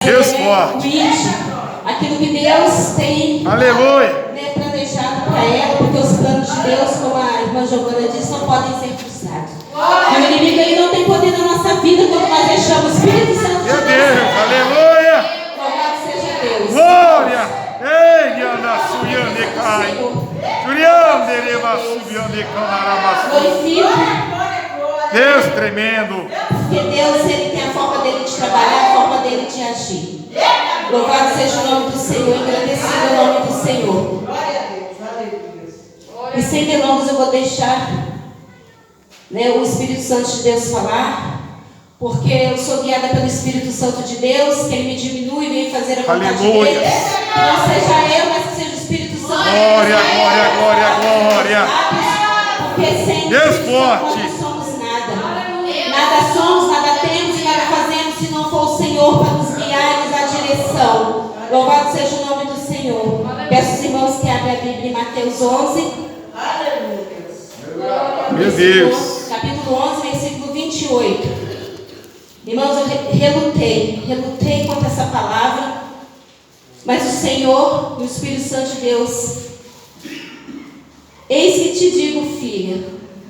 Deus forte. Aquilo que Deus tem, aleluia, né, planejado para ela, porque os planos de Deus, como a irmã Giovana disse, não podem ser frustrados. E o inimigo ele não tem poder na nossa vida quando nós deixamos o Espírito Santo de meu Deus. Deus, aleluia, Louvado seja Deus. glória, ei, Ana Suyane Cai, Juriande Reba Subiane Canarabaçu, Glorifico, Deus tremendo, porque Deus ele tem a forma dele de trabalhar, a forma dele de agir. Louvado seja o nome do Senhor, engrandecido o nome do Senhor. E sem delongas eu vou deixar, né, o Espírito Santo de Deus falar, porque eu sou guiada pelo Espírito Santo de Deus, que Ele me diminui e vem fazer a vontade aleluia, dele. Que não seja eu, mas que seja o Espírito Santo. glória, glória, glória, glória, porque sem Deus o Espírito Santo forte. nós não somos nada. Nada somos, nada temos e nada fazemos se não for o Senhor para nos guiar e nos dar direção. Louvado seja o nome do Senhor. Peço aos irmãos que abrem a Bíblia em Mateus 11. Meu Deus, Capítulo 11, versículo 28. Irmãos, eu relutei contra essa palavra, mas o Senhor e o Espírito Santo de Deus, eis que te digo, filha,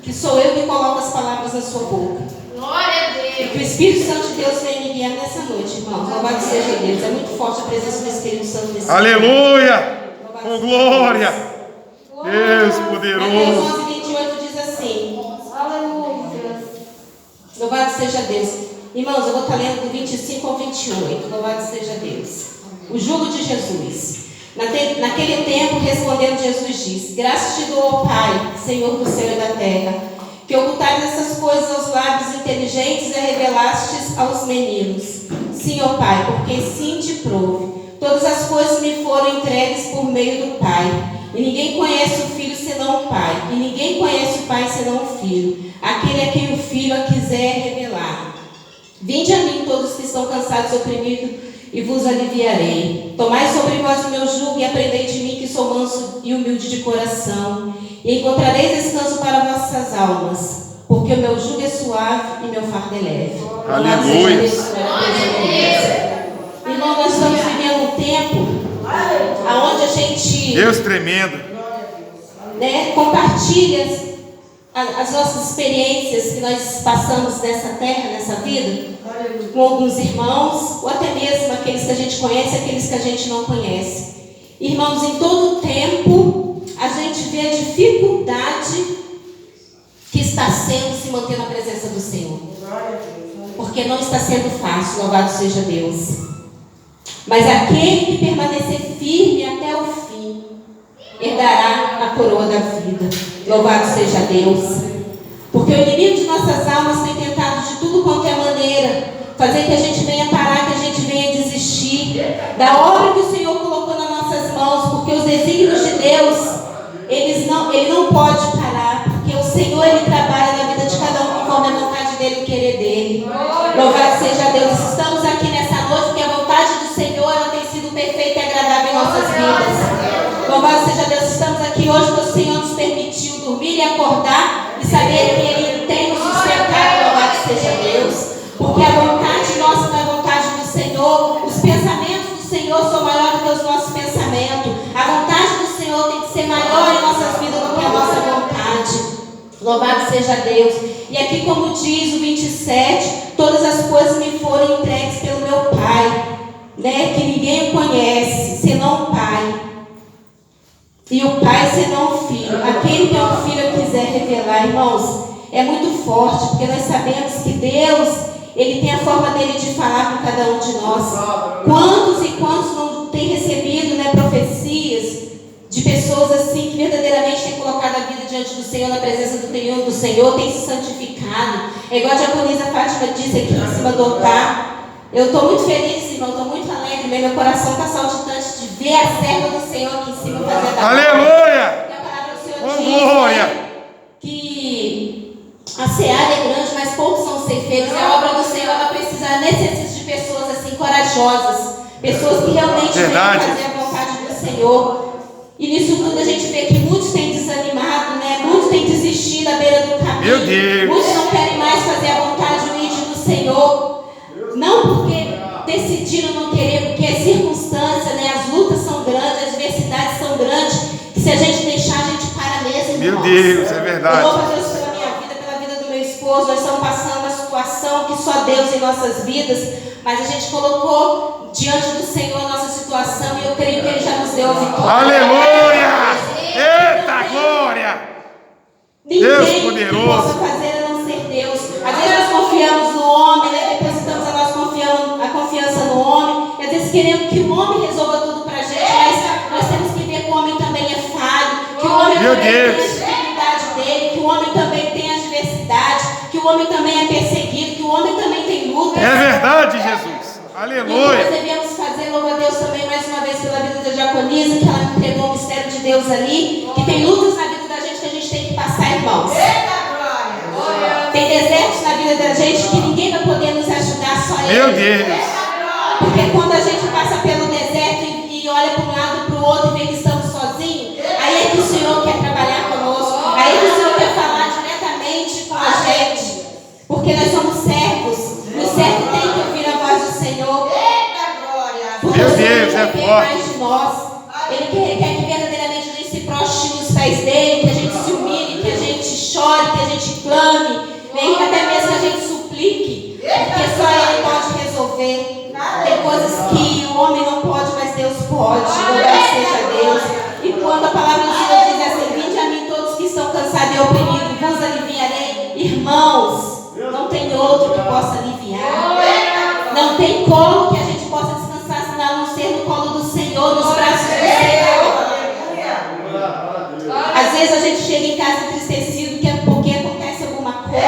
que sou eu que coloco as palavras na sua boca. Glória a E Deus. que o Espírito Santo de Deus vem me guiar nessa noite, irmãos. Louvado seja Deus. É muito forte a presença do Espírito Santo nesse aleluia, lugar. oh glória, Deus Mateus poderoso, 11, 28 diz assim. Aleluia. Louvado seja Deus. Irmãos, eu vou estar lendo do 25 ao 28. Louvado seja Deus. O jugo de Jesus. Naquele tempo, respondendo Jesus, disse: Graças te dou, ó Pai, Senhor do céu e da terra, que ocultaste essas coisas aos lábios inteligentes e revelastes aos meninos. Sim, ó Pai, porque sim te prouve. Todas as coisas me foram entregues por meio do Pai. E ninguém conhece o Filho senão o Pai. E ninguém conhece o Pai senão o Filho, aquele a quem o Filho a quiser revelar. Vinde a mim todos que estão cansados e oprimidos, e vos aliviarei. Tomai sobre vós o meu jugo e aprendei de mim, que sou manso e humilde de coração, e encontrareis descanso para vossas almas, porque o meu jugo é suave e meu fardo é leve. aleluia, Irmão, nós estamos vivendo um tempo onde a gente, Deus tremendo, né, compartilha as nossas experiências que nós passamos nessa terra, nessa vida, com alguns irmãos, ou até mesmo aqueles que a gente conhece e aqueles que a gente não conhece. Irmãos, em todo o tempo, a gente vê a dificuldade que está sendo se manter na presença do Senhor. Porque não está sendo fácil, louvado seja Deus. Mas aquele que permanecer firme até o fim, herdará a coroa da vida. Louvado seja Deus. Porque o inimigo de nossas almas tem tentado de tudo quanto é maneira fazer que a gente venha parar, que a gente venha desistir da obra que o Senhor colocou nas nossas mãos. Porque os desígnios de Deus, ele não pode parar. Porque o Senhor, ele trabalha na vida de cada um conforme a vontade dele e o querer dele. Louvado seja Deus. Estamos aqui nessa noite porque a vontade do Senhor, ela tem sido perfeita e agradável em nossas vidas. Louvado seja Deus. Estamos aqui hoje porque o Senhor nos permitiu dormir e acordar e saber que Ele tem nos sustentado. Louvado seja Deus. Porque a vontade nossa não é a vontade do Senhor. Os pensamentos do Senhor são maiores do que os nossos pensamentos. A vontade do Senhor tem que ser maior em nossas vidas do que a nossa vontade. Louvado seja Deus. E aqui, como diz o 27, todas as coisas me foram entregues pelo meu Pai, né? Que ninguém o conhece, senão o Pai. E o Pai senão o Filho. Aquele que é o Filho eu quiser revelar. Irmãos, é muito forte, porque nós sabemos que Deus, Ele tem a forma dele de falar com cada um de nós. Quantos e quantos não têm recebido, né, profecias de pessoas assim que verdadeiramente têm colocado a vida diante do Senhor, na presença do Senhor, têm se santificado. É igual a diaconisa Fátima disse aqui em cima do altar. Eu estou muito feliz, irmão, estou muito alegre, meu coração está saltitante de ver a serva do Senhor aqui em cima fazendo a aleluia, e a palavra do Senhor oh diz, glória, né, que a seara é grande, mas poucos são ceifeiros. E a obra do Senhor, ela necessita de pessoas assim corajosas, pessoas que realmente querem fazer a vontade do Senhor. E nisso tudo a gente vê que muitos têm desanimado, né? Muitos têm desistido à beira do caminho. meu Deus, Muitos não querem mais fazer a vontade do Senhor. Não porque decidiram não querer, Deus, é Eu verdade. louvo a Deus pela minha vida, pela vida do meu esposo. Nós estamos passando uma situação que só Deus em nossas vidas, mas a gente colocou diante do Senhor a nossa situação e eu creio que Ele já nos deu a vitória. Aleluia! Eita glória! Deus Ninguém poderoso. que possa fazer a não ser Deus. Às vezes nós confiamos no homem, né? Depositamos a confiança no homem, e às vezes queremos que o homem resolva tudo pra gente, mas nós temos que ver que o homem também é falho, que o homem Meu também Deus. tem a dificuldade dele, que o homem também tem a adversidade, que o homem também é perseguido, que o homem também tem lutas. É verdade, Jesus. E o que Aleluia. nós devemos fazer, louva a Deus também mais uma vez pela vida da diaconisa, que ela entregou o mistério de Deus ali, que tem lutas na vida da gente que a gente tem que passar, irmãos. Tem desertos na vida da gente que ninguém vai poder nos ajudar, só Ele. Meu Deus. Porque quando a gente passa pelo deserto e olha para um lado e para o outro e vê que estamos sozinhos, aí é que o Senhor quer trabalhar conosco, aí é que o Senhor quer falar diretamente com a gente, porque nós somos servos, e o servo tem que ouvir a voz do Senhor, porque Meu o Senhor Deus, quer é ver forte. mais de nós. Ele quer que verdadeiramente a gente se prostre nos pés dele, que a gente se humilhe, que a gente chore, que a gente clame, nem que até mesmo a gente suplique, porque só Ele pode resolver. Tem coisas que o homem não pode, mas Deus pode. Louvado seja Deus. E quando a palavra do Senhor diz assim: vinde a mim todos que estão cansados e oprimidos, vos aliviarei. Irmãos, não tem outro que possa aliviar. Não tem colo que a gente possa descansar, senão a não ser no colo do Senhor, nos braços do Senhor. Às vezes a gente chega em casa entristecido, que é porque acontece alguma coisa,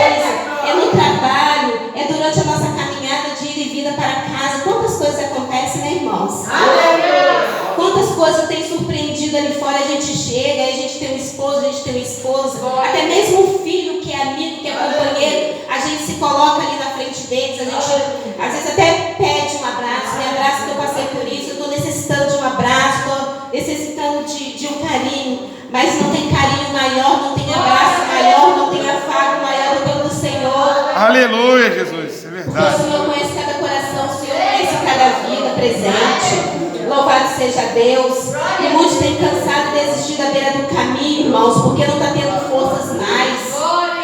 é no trabalho, é durante a nossa caminhada de ir e vida para casa. Quantas coisas acontecem, né, irmãos? Quantas coisas tem surpreendido ali fora, a gente chega, a gente tem um esposo, a gente tem uma esposa, até mesmo um filho que é amigo, que é companheiro, a gente se coloca ali na frente deles, a gente às vezes até pede um abraço, me abraça que eu passei por isso, eu estou necessitando de um abraço, estou necessitando de um carinho, mas não tem carinho maior, não tem abraço maior, não tem afago maior do que o do Senhor. Aleluia, Jesus. É Porque o verdade. Senhor conhece cada coração, o Senhor conhece cada vida presente. Louvado seja Deus. E muitos têm cansado e desistido da beira do caminho, irmãos, porque não está tendo forças mais.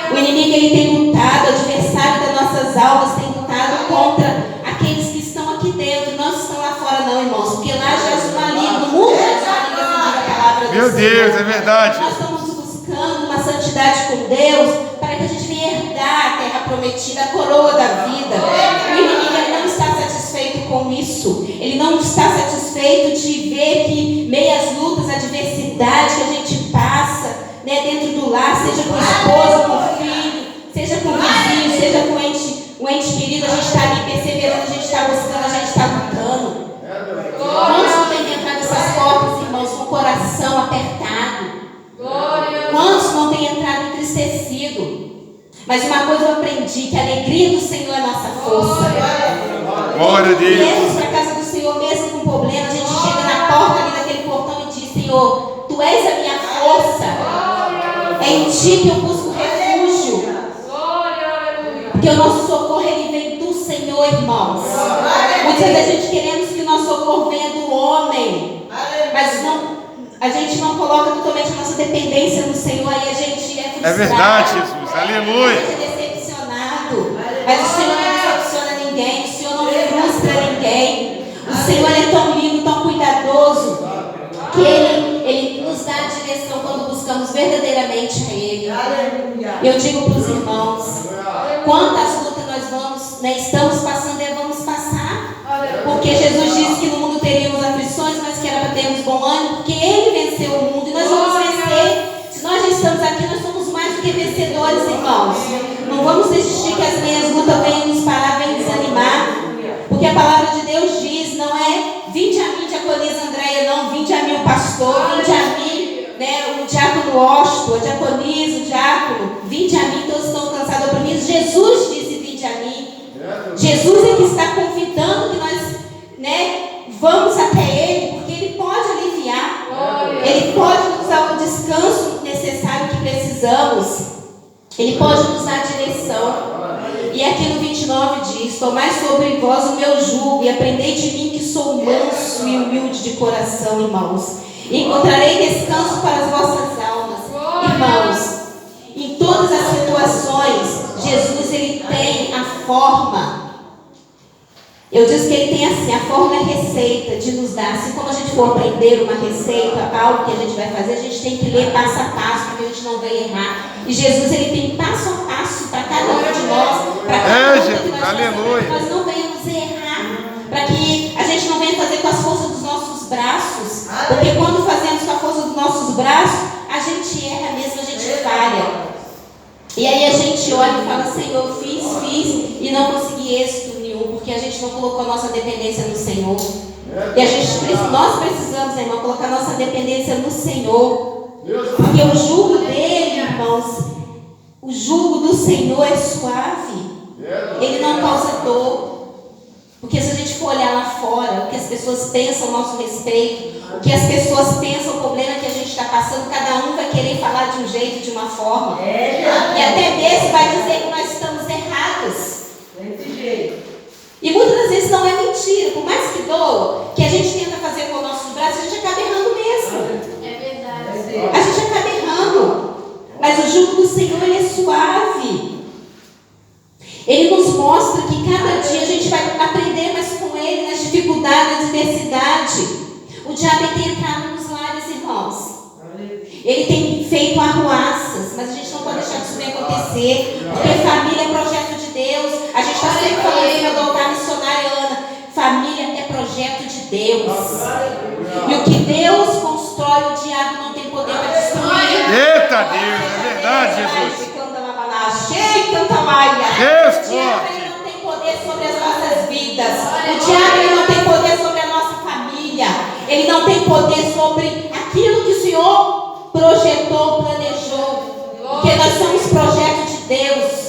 O inimigo ele tem lutado, o adversário das nossas almas tem lutado contra aqueles que estão aqui dentro, não estão lá fora não, irmãos, porque lá já é o maligno, no mundo já é o maligno, assim diz a palavra do Meu Deus, Senhor. é verdade. Nós estamos buscando uma santidade com Deus para que a gente venha herdar a terra prometida, a coroa da vida. O inimigo ele não está satisfeito com isso. Ele não está satisfeito de ver que meias lutas, adversidade que a gente passa, né, dentro do lar, seja com o esposo, com o filho, seja com o vizinho, seja com o ente querido, a gente está ali perseverando, a gente está buscando, a gente está lutando. Quantos não têm entrado nessas portas, irmãos, com o coração apertado? Quantos não têm entrado entristecido? Mas uma coisa eu aprendi, que a alegria do Senhor é nossa força. Glória a Deus. Viemos para a casa do Senhor mesmo com problema, a gente chega na porta ali daquele portão e diz: Senhor, Tu és a minha força. É em Ti que eu busco refúgio. Porque o nosso socorro ele vem do Senhor, irmãos. Muitas vezes a gente queremos que o nosso socorro venha do homem, mas não, a gente não coloca totalmente a nossa dependência no Senhor, aí a gente é frustrado. É verdade, Jesus. Aleluia. A gente é decepcionado. Mas o Senhor não decepciona ninguém, o Senhor não frustra ninguém. O Senhor é tão lindo, tão cuidadoso, que Ele nos dá a direção quando buscamos verdadeiramente a Ele. Eu digo para os irmãos, quantas lutas nós vamos, né, estamos passando e vamos passar. Porque Jesus disse que no mundo teríamos aflições, mas que era para termos bom ânimo, porque Ele venceu o mundo e nós vamos vencer. Se nós já estamos aqui, nós somos mais do que vencedores, irmãos. Não vamos desistir que as minhas lutas venham nos parar, venham desanimar. Porque a palavra de Deus diz, não é vinde a mim, diaconisa Andréia, não, vinde a mim o pastor, vinde a mim, né, o diácono Osto, a diaconisa, o diácono, vinde a mim, todos estão cansados, oprimidos. Jesus disse vinde a mim. Jesus é que está convidando que nós, né, vamos até Ele, porque Ele pode aliviar. Ele pode nos dar o descanso necessário que precisamos. Ele pode nos dar direção. E aqui no 29 diz: tomai sobre vós o meu jugo e aprendei de mim, que sou manso e humilde de coração, irmãos. E encontrarei descanso para as vossas almas. Irmãos, Jesus, ele tem a forma. Eu disse que ele tem assim, a forma é receita de nos dar. Assim como a gente for aprender uma receita, algo que a gente vai fazer, a gente tem que ler passo a passo, para que a gente não venha errar. E Jesus, ele tem passo a passo para cada um de nós, para cada um Jesus, que nós aleluia. façamos, para que nós não venhamos errar, para que a gente não venha fazer com as forças dos nossos braços, porque quando fazemos com a força dos nossos braços, a gente erra mesmo, a gente falha. E aí a gente olha e fala, Senhor, fiz e não consegui êxito nenhum, porque a gente não colocou a nossa dependência no Senhor. E nós precisamos, irmão, colocar a nossa dependência no Senhor. Porque o jugo dele, irmãos, o jugo do Senhor é suave. Ele não causa dor. Porque se a gente for olhar lá fora, o que as pessoas pensam a nosso respeito, o que as pessoas pensam, o problema que a gente está passando, cada um vai querer falar de um jeito, de uma forma. E até mesmo vai dizer que nós estamos errados. E muitas das vezes não é mentira. Por mais que doa, que a gente tenta fazer com o nosso braço, a gente acaba errando mesmo. É verdade. A gente acaba errando. Mas o jugo do Senhor, ele é suave. Ele nos mostra que cada dia a gente vai aprender mais com Ele nas dificuldades, na adversidade. O diabo tem entrado nos lares, irmãos. Ele tem feito arruaças, mas a gente não pode deixar isso acontecer, porque família é projeto de Deus. A gente está sempre falando isso na doutrina missionária, Ana. Família é projeto de Deus. E o que Deus constrói, o diabo não tem poder para destruir. Eita Deus, é verdade, Jesus. Deus O diabo forte. ele não tem poder sobre as nossas vidas. O diabo ele não tem poder sobre a nossa família. Ele não tem poder sobre aquilo que o Senhor projetou, planejou. Porque nós somos projeto de Deus.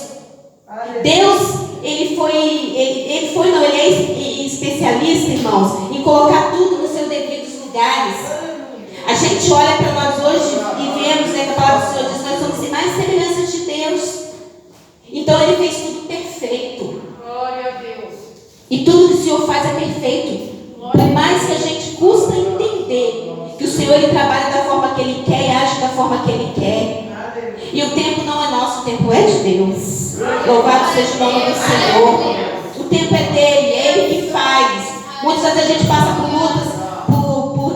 Deus, ele é especialista, irmãos, em colocar tudo nos seus devidos lugares. A gente olha para nós hoje e vemos, né, que a palavra do Senhor diz, nós somos mais semelhanças de Deus. Então ele fez tudo perfeito. Glória a Deus. E tudo que o Senhor faz é perfeito. Por mais que a gente custa entender que o Senhor ele trabalha da forma que Ele quer e age da forma que Ele quer. E o tempo não é nosso, o tempo é de Deus. Louvado seja o nome do Senhor. O tempo é dele, é Ele que faz. Muitas vezes a gente passa por lutas, por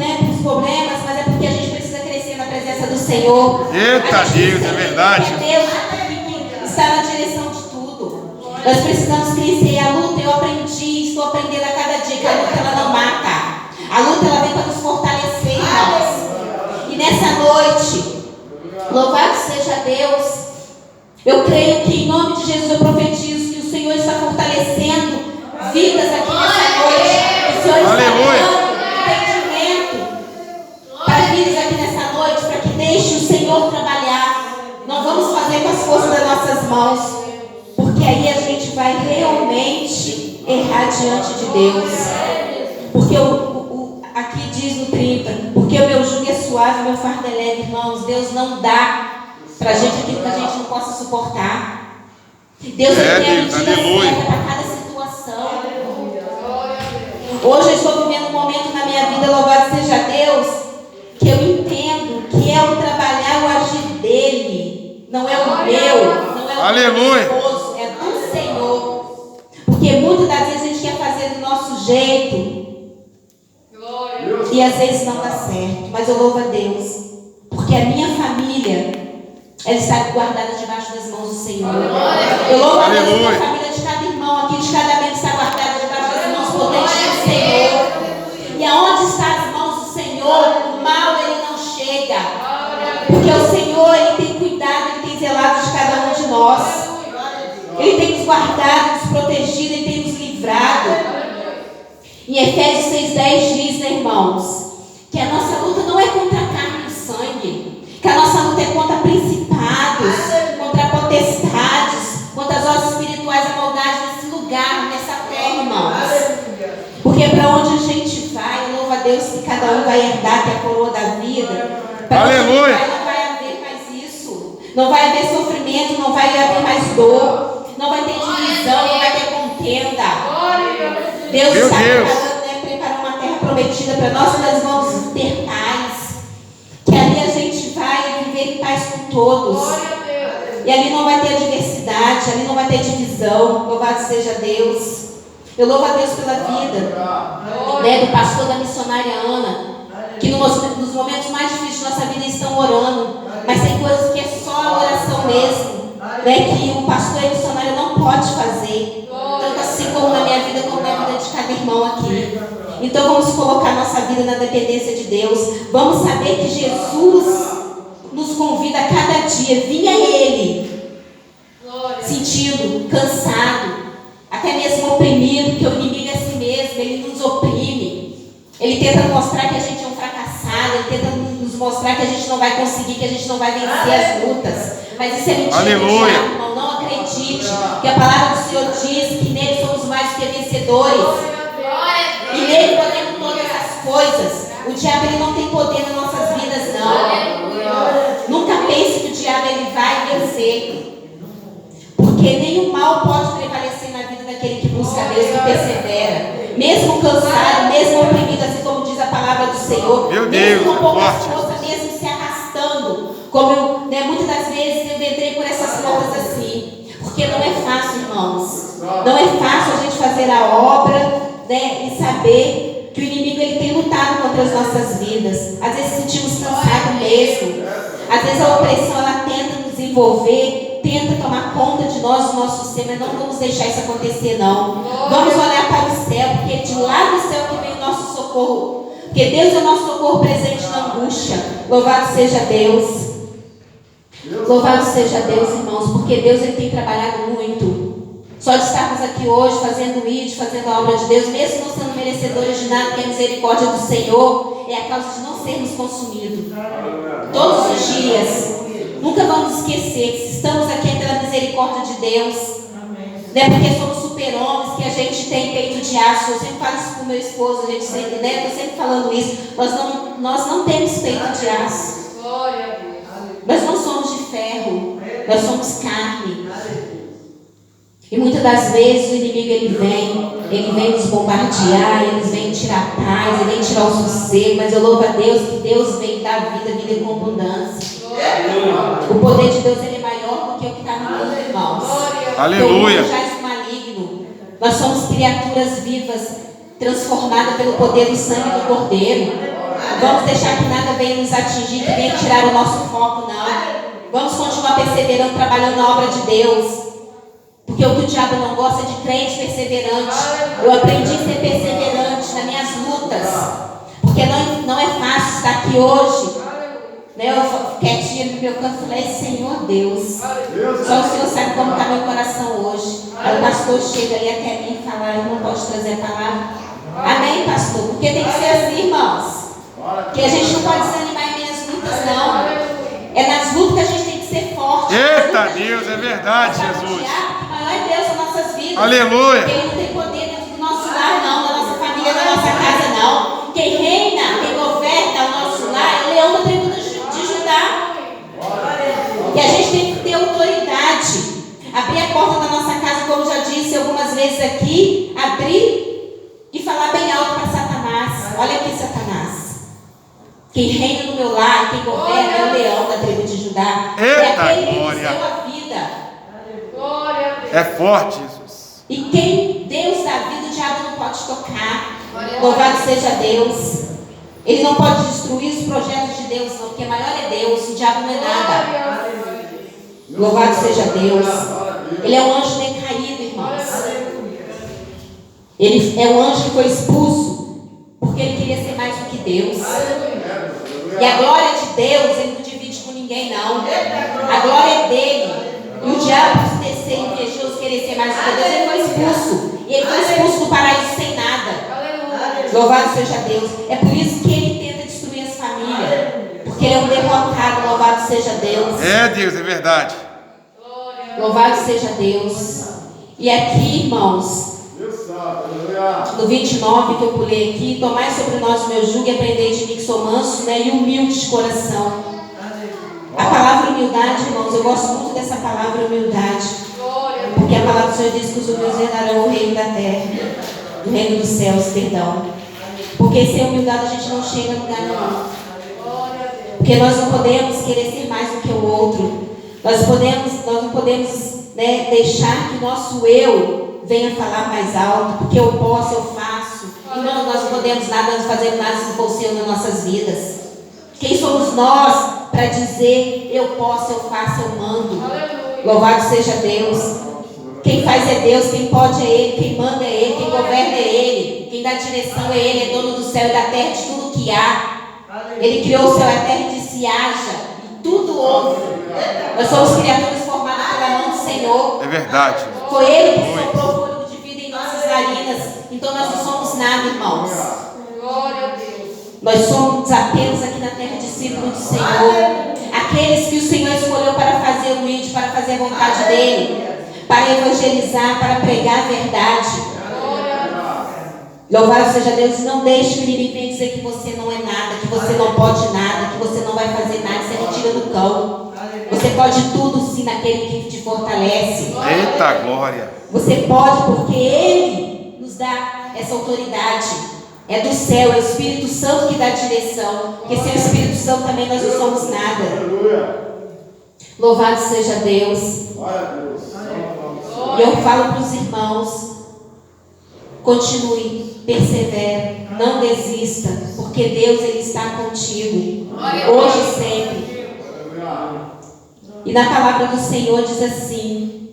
problemas, mas é porque a gente precisa crescer na presença do Senhor. Eita Deus, é verdade. Que Deus que está na direção de tudo. Nós precisamos crescer. A luta eu aprendi, estou aprendendo a cada dia que a luta ela não mata. A luta ela vem para nos fortalecer, irmãos. E nessa noite, louvado seja Deus. Eu creio que em nome de Jesus eu profetizo que o Senhor está fortalecendo vidas aqui nessa noite. O Senhor está dando entendimento para vidas aqui nessa noite, para que deixe o Senhor trabalhar. Não vamos fazer com as forças das nossas mãos, porque aí a gente vai realmente errar diante de Deus. Porque aqui diz no 30, porque o meu jugo é suave, o meu fardo é leve, irmãos. Deus não dá para a gente aquilo que a gente não possa suportar. Deus tem a medida certa para cada situação. Hoje eu estou vivendo um momento na minha vida, louvado seja Deus, que eu entendo que é o trabalhar, o agir dele, não é o meu, não é o meu esposo, é do Senhor. Porque muitas das vezes a gente quer fazer do nosso jeito e às vezes não dá certo, mas eu louvo a Deus, porque a minha família ela está guardada debaixo das mãos do Senhor. Eu louvo a Deus que a família de cada irmão aqui, de cada membro está guardada debaixo das mãos potentes do Senhor. E aonde está as mãos do Senhor, o mal ele não chega. Porque o Senhor ele tem cuidado, ele tem zelado de cada um de nós. Ele tem nos guardado, nos protegido, ele tem nos livrado. Em Efésios 6,10 diz, né, irmãos, que a nossa luta não é contra a carne e o sangue, que a nossa luta é contra principados, contra potestades, contra as hostes espirituais amoldadas nesse lugar, nessa terra, irmãos. Porque para onde a gente vai, louva a Deus que cada um vai herdar, que é a coroa da vida. Para onde a gente vai, não vai haver mais isso. Não vai haver sofrimento, não vai haver mais dor, não vai ter divisão, não vai ter contenda. Deus está preparando uma terra prometida para nós, nós vamos ter paz. Que ali a gente vai viver em paz com todos. E ali não vai ter adversidade, ali não vai ter divisão. Louvado seja Deus. Eu louvo a Deus pela vida, do pastor, da missionária Ana, que nos momentos mais difíceis da nossa vida estão orando. Mas tem coisas que é só a oração mesmo, que o pastor e a missionária não pode fazer. Tanto assim como na minha vida, como na vida de cada irmão aqui. Então vamos colocar nossa vida na dependência de Deus. Vamos saber que Jesus nos convida a cada dia. Vinha Ele, sentindo, cansado, até mesmo oprimido, porque o inimigo é assim mesmo, ele nos oprime. Ele tenta mostrar que a gente é um fracassado, ele tenta nos mostrar que a gente não vai conseguir, que a gente não vai vencer as lutas. Mas isso é mentira. Aleluia. Irmão, não acredite, que a palavra do Senhor diz que nele somos mais do que vencedores. E nele podemos todas as coisas. O diabo ele não tem poder nas nossas vidas, não. Nunca pense que o diabo ele vai vencer. Porque nenhum mal pode prevalecer na vida daquele que busca a Deus, que persevera. Mesmo cansado, mesmo oprimido, assim como diz a palavra do Senhor. Meu mesmo Deus, com poucas forte. forças, mesmo se arrastando. Como eu, muitas das vezes eu entrei por essas lutas assim. Porque não é fácil, irmãos. Não é fácil a gente fazer a obra, e saber que o inimigo ele tem lutado contra as nossas vidas. Às vezes sentimos cansado mesmo. Às vezes a opressão ela tenta nos envolver, tenta tomar conta de nós, do nosso ser, mas não vamos deixar isso acontecer, não. Vamos olhar para o céu, porque de lá do céu que vem o nosso socorro. Porque Deus é o nosso socorro presente na angústia. Louvado seja Deus. Louvado seja Deus, irmãos, porque Deus ele tem trabalhado muito. Só de estarmos aqui hoje fazendo isso, fazendo a obra de Deus, mesmo não sendo merecedores de nada, que a misericórdia do Senhor é a causa de não sermos consumidos. Todos os dias. Nunca vamos esquecer que se estamos aqui é pela misericórdia de Deus. Não é porque somos super-homens que a gente tem peito de aço. Eu sempre falo isso com meu esposo, a gente sempre, estou sempre falando isso. Nós não temos peito de aço. Nós não somos de ferro. Nós somos carne. E muitas das vezes o inimigo ele vem nos bombardear, ele vem tirar a paz, ele vem tirar o sossego, mas eu louvo a Deus que Deus vem dar vida com abundância. O poder de Deus ele é maior do que o que está no mundo, irmãos. Aleluia. O mundo jaz no maligno. Nós somos criaturas vivas, transformadas pelo poder do sangue do Cordeiro. Vamos deixar que nada venha nos atingir, que venha tirar o nosso foco, não. Vamos continuar perseverando, trabalhando na obra de Deus. Porque o que o diabo não gosta é de crente perseverante. Eu aprendi a ser perseverante nas minhas lutas. Porque não é fácil estar aqui hoje. Eu quietinha no meu canto falei, Senhor Deus. Só o Senhor sabe como está meu coração hoje. Aí o pastor chega ali até mim e fala, eu não posso trazer a palavra. Amém, pastor? Porque tem que ser assim, irmãos. Que a gente não pode desanimar em minhas lutas, não. É nas lutas que a gente tem que ser forte. Eita Deus, é verdade, Jesus. É Deus nas nossas vidas. Aleluia. Porque Ele não tem poder dentro do nosso lar, não, da nossa família, da nossa casa, não. Quem reina, quem governa o nosso lar é o leão da tribo de Judá. E a gente tem que ter autoridade. Abrir a porta da nossa casa, como já disse algumas vezes aqui, abrir e falar bem alto para Satanás. Olha aqui, Satanás. Quem reina no meu lar, quem governa é o leão da tribo de Judá. É aquele que nos deu a vida. É forte, Jesus. E quem Deus dá vida, o diabo não pode tocar. Louvado seja Deus. Ele não pode destruir os projetos de Deus, não, porque maior é Deus, o diabo não é nada. Louvado seja Deus. Ele é um anjo decaído, irmãos. Ele é um anjo que foi expulso porque ele queria ser mais do que Deus. E a glória de Deus, ele não divide com ninguém, não. A glória é dele. E o diabo, por ser invejoso, querer ser mais do que Deus, ele foi expulso. E ele foi expulso do paraíso sem nada. Louvado seja Deus. É por isso que ele tenta destruir as famílias. Porque ele é um derrotado. Louvado seja Deus. É Deus, é verdade. Louvado seja Deus. E aqui, irmãos, no 29 que eu pulei aqui, tomai sobre nós o meu jugo e aprendei de mim que sou manso, e humilde de coração. A palavra humildade, irmãos, eu gosto muito dessa palavra humildade. Porque a palavra do Senhor diz que os humildes herdarão o reino da terra, o reino dos céus, perdão. Porque sem humildade a gente não chega a lugar nenhum. Porque nós não podemos querer ser mais do que o outro. Nós não podemos, né, deixar que o nosso eu venha falar mais alto, porque eu posso, eu faço. Irmão, nós não podemos nada, não fazemos nada se não for o Senhor nas nossas vidas. Quem somos nós para dizer eu posso, eu faço, eu mando? Louvado seja Deus. Quem faz é Deus, quem pode é Ele, quem manda é Ele, quem governa é Ele, quem dá direção é Ele, é dono do céu e da terra, de tudo que há. Ele criou o céu e a terra e disse haja, e tudo houve. Nós somos criaturas formadas pela mão do Senhor. É verdade. Foi Ele que soprou o fôlego de vida em nossas narinas. Então nós não somos nada, irmãos. Glória a Deus. Nós somos apenas aqui na terra discípulos do Senhor. Aqueles que o Senhor escolheu para fazer o id, para fazer a vontade dEle, para evangelizar, para pregar a verdade. Louvado seja Deus. E não deixe o inimigo vir dizer que você não é nada, que você não pode nada, que você não vai fazer nada. Isso é mentira do cão. Você pode tudo sim naquele que te fortalece. Eita glória. Você pode porque Ele nos dá essa autoridade. É do céu, é o Espírito Santo que dá a direção. Porque sem o Espírito Santo também nós não somos nada. Louvado seja Deus. E eu falo para os irmãos: continue, persevere, não desista, porque Deus Ele está contigo, hoje e sempre. E na palavra do Senhor diz assim: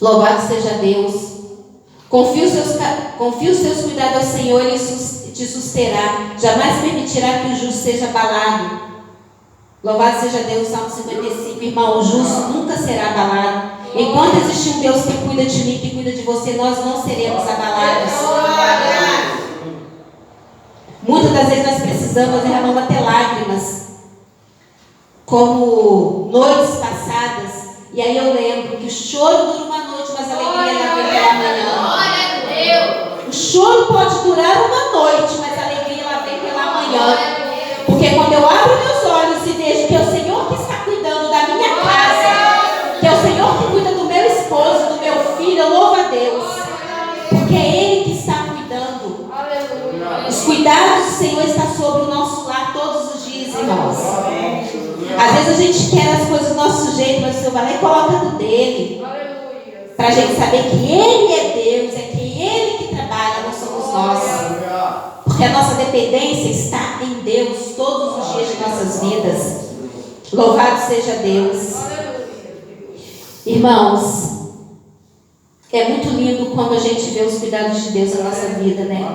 louvado seja Deus. Confie os seus cuidados ao Senhor, Ele te susterá. Jamais permitirá que o justo seja abalado. Louvado seja Deus. Salmo 55, irmão, o justo nunca será abalado. Enquanto existe um Deus que cuida de mim, que cuida de você, nós não seremos abalados. Muitas das vezes nós precisamos derramar até lágrimas, como noites passadas. E aí eu lembro que o choro dura uma noite, mas a alegria ela vem pela manhã. O choro pode durar uma noite, mas a alegria ela vem pela manhã. Porque quando eu abro meus olhos e vejo que é o Senhor que está cuidando da minha casa, que é o Senhor que cuida do meu esposo, do meu filho, eu louvo a Deus. Porque é Ele que está cuidando. Os cuidados do Senhor estão sobre o nosso lar todos os dias, irmãos. Às vezes a gente quer as coisas do nosso jeito, mas o Senhor vai lá e coloca do dele. Para a gente saber que Ele é Deus, é que Ele que trabalha, não somos nós. Porque a nossa dependência está em Deus todos os dias de nossas vidas. Louvado seja Deus. Irmãos, é muito lindo quando a gente vê os cuidados de Deus na nossa vida, né?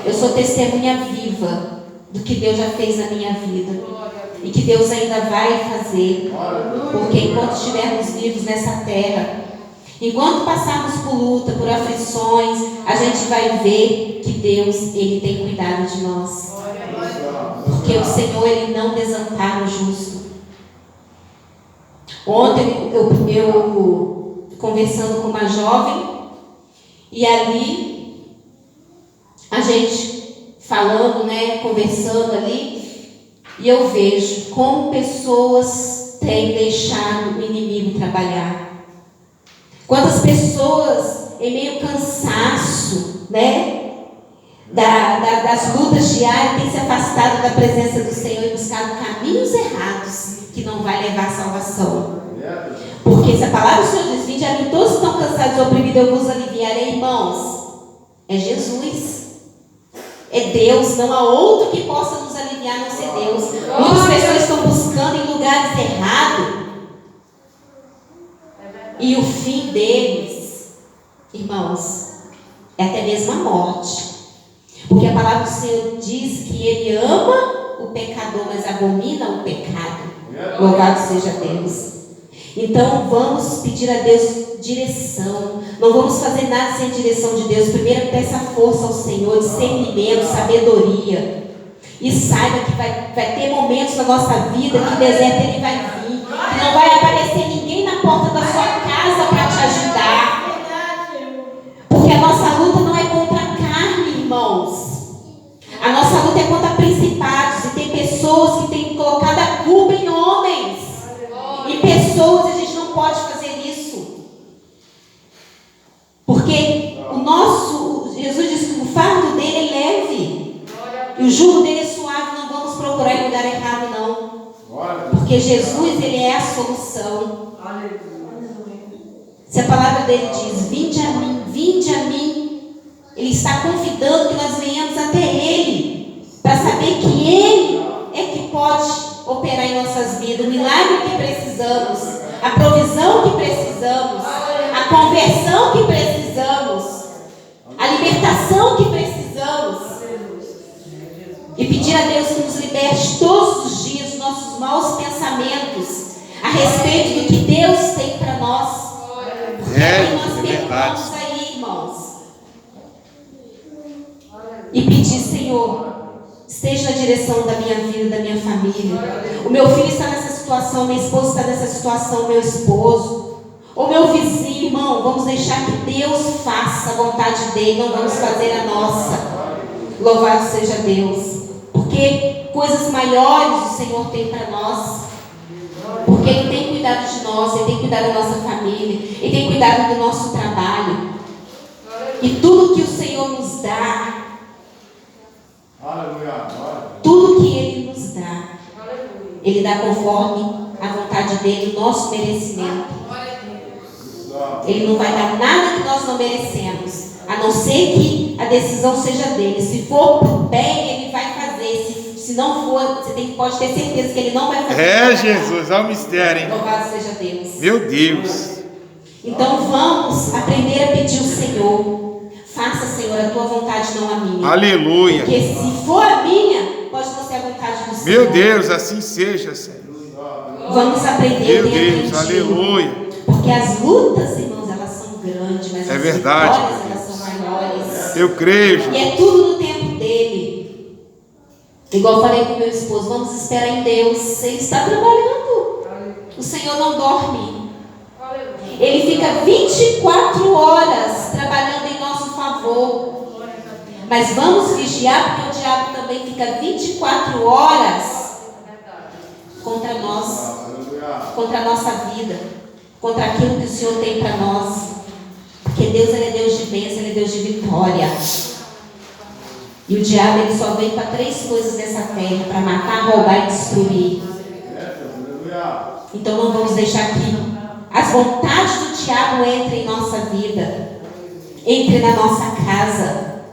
Eu sou testemunha viva do que Deus já fez na minha vida e que Deus ainda vai fazer. Porque enquanto estivermos vivos nessa terra, enquanto passarmos por luta, por aflições, a gente vai ver que Deus, Ele tem cuidado de nós. Porque o Senhor, Ele não desampara o justo. Ontem eu conversando com uma jovem, e ali a gente falando, né, conversando ali, e eu vejo como pessoas têm deixado o inimigo trabalhar. Quantas pessoas em meio cansaço, né, das lutas diárias, têm se afastado da presença do Senhor e buscado caminhos errados que não vai levar à salvação. Porque se a palavra do Senhor diz: vinde a mim todos estão cansados e oprimidos, eu vos aliviarei, irmãos. É Jesus. É Deus, não há outro que possa nos aliviar a não ser Deus. Muitas pessoas estão buscando em lugares errados. E o fim deles, irmãos, é até mesmo a morte. Porque a palavra do Senhor diz que Ele ama o pecador, mas abomina o pecado. Louvado seja Deus. Então vamos pedir a Deus direção. Não vamos fazer nada sem a direção de Deus. Primeiro peça força ao Senhor, discernimento, sabedoria. E saiba que vai ter momentos na nossa vida que o deserto ele vai vir. Que não vai aparecer ninguém na porta da sua casa para te ajudar. Porque a nossa luta não é contra a carne, irmãos. A nossa luta é contra principados. E tem pessoas que têm colocado a culpa em homens. E pessoas, a gente não pode fazer isso. Porque Jesus disse que o fardo dele é leve. E o jugo dele é suave. Não vamos procurar em lugar errado, não. Porque Jesus, Ele é a solução. Se a palavra dele diz, vinde a mim, ele está convidando que nós venhamos até ele, para saber que ele é que pode operar em nossas vidas, o milagre que precisamos, a provisão que precisamos, a conversão que precisamos, a libertação que precisamos. E pedir a Deus que nos liberte todos os dias dos nossos maus pensamentos a respeito do que Deus tem para nós. Porque nós temos aí, irmãos. E pedir, Senhor, esteja na direção da minha vida, da minha família. O meu filho está nessa situação, minha esposa está nessa situação, meu esposo, ou meu vizinho, irmão. Vamos deixar que Deus faça a vontade dele, não vamos fazer a nossa. Louvado seja Deus. Porque coisas maiores o Senhor tem para nós. Porque Ele tem cuidado de nós, Ele tem cuidado da nossa família, Ele tem cuidado do nosso trabalho. E tudo que o Senhor nos dá, tudo que Ele nos dá, Ele dá conforme a vontade dEle, o nosso merecimento. Ele não vai dar nada que nós não merecemos, a não ser que a decisão seja dEle. Se for bem, Ele vai fazer. Se não for, você pode ter certeza que Ele não vai fazer. Jesus, é um mistério, hein? Louvado seja Deus. Meu Deus. Então vamos aprender a pedir ao Senhor. Faça, Senhor, a tua vontade, não a minha. Aleluia. Porque se for a minha, pode não ser a vontade do Senhor. Meu Deus, assim seja, Senhor. Vamos aprender. Meu Deus, aleluia. Porque as lutas, irmãos, elas são grandes, mas as verdade, vitórias, elas são maiores. Eu creio. E é tudo no tempo dele. Igual eu falei com meu esposo, vamos esperar em Deus. Ele está trabalhando. O Senhor não dorme. Ele fica 24 horas trabalhando em nosso favor. Mas vamos vigiar, porque o diabo também fica 24 horas contra nós, contra a nossa vida, contra aquilo que o Senhor tem para nós. Porque Deus, Ele é Deus de bênção, Ele é Deus de vitória. E o diabo, ele só vem para 3 coisas nessa terra: para matar, roubar e destruir. Então não vamos deixar que as vontades do diabo entrem em nossa vida, entrem na nossa casa.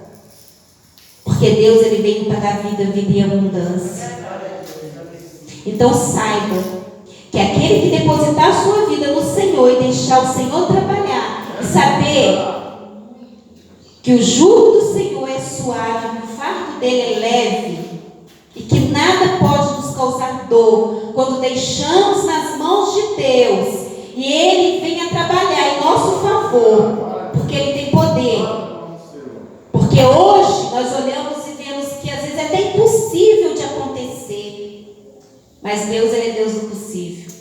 Porque Deus, Ele veio para dar vida, vida e abundância. Então saiba que aquele que depositar a sua vida no Senhor e deixar o Senhor trabalhar, e saber que o jugo do Senhor é suave, que o fardo dele é leve, e que nada pode nos causar dor quando deixamos nas mãos de Deus e Ele venha trabalhar em nosso favor, porque Ele tem poder. Porque hoje nós olhamos e vemos que às vezes é até impossível de acontecer, mas Deus, Ele é Deus do possível.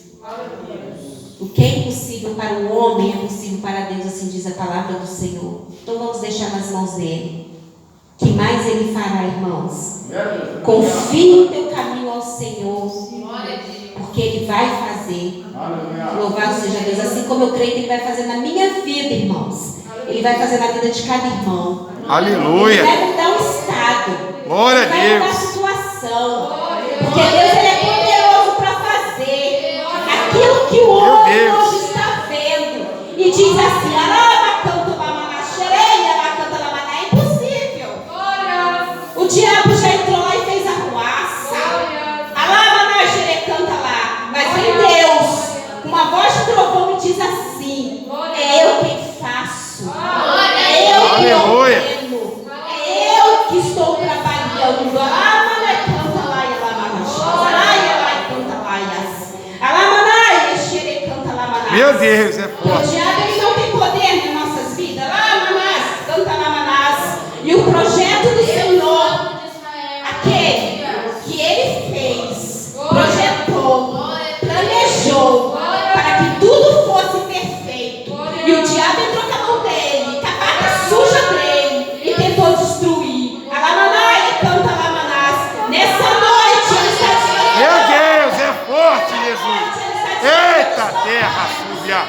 O que é impossível para o homem é possível para Deus, assim diz a palavra do Senhor. Então vamos deixar nas mãos dele. Que mais Ele fará, irmãos? Confie no teu caminho ao Senhor, porque Ele vai fazer. Louvado seja Deus. Assim como eu creio que Ele vai fazer na minha vida, irmãos, Ele vai fazer na vida de cada irmão. Aleluia. Ele vai mudar o estado. Glória a Ele vai mudar a Deus. situação. Porque Deus, Ele é poderoso para fazer aquilo que o homem Deus. hoje está vendo. E diz assim: é impossível. O diabo já entrou lá e fez arruaça. Canta lá. Mas vem Deus, com uma voz de trovão, me diz assim: é eu quem faço. É eu que ordeno. É eu que estou trabalhando. Meu Deus, é O forte. diabo, ele não tem poder nas nossas vidas. E o projeto do Senhor, aquele que Ele fez, projetou, planejou, para que tudo fosse perfeito. E o diabo entrou com a mão dele, com a barca suja dele, e tentou destruir. Nessa noite Ele está dizendo: Meu Deus, é forte, Jesus. Eita terra, súbia.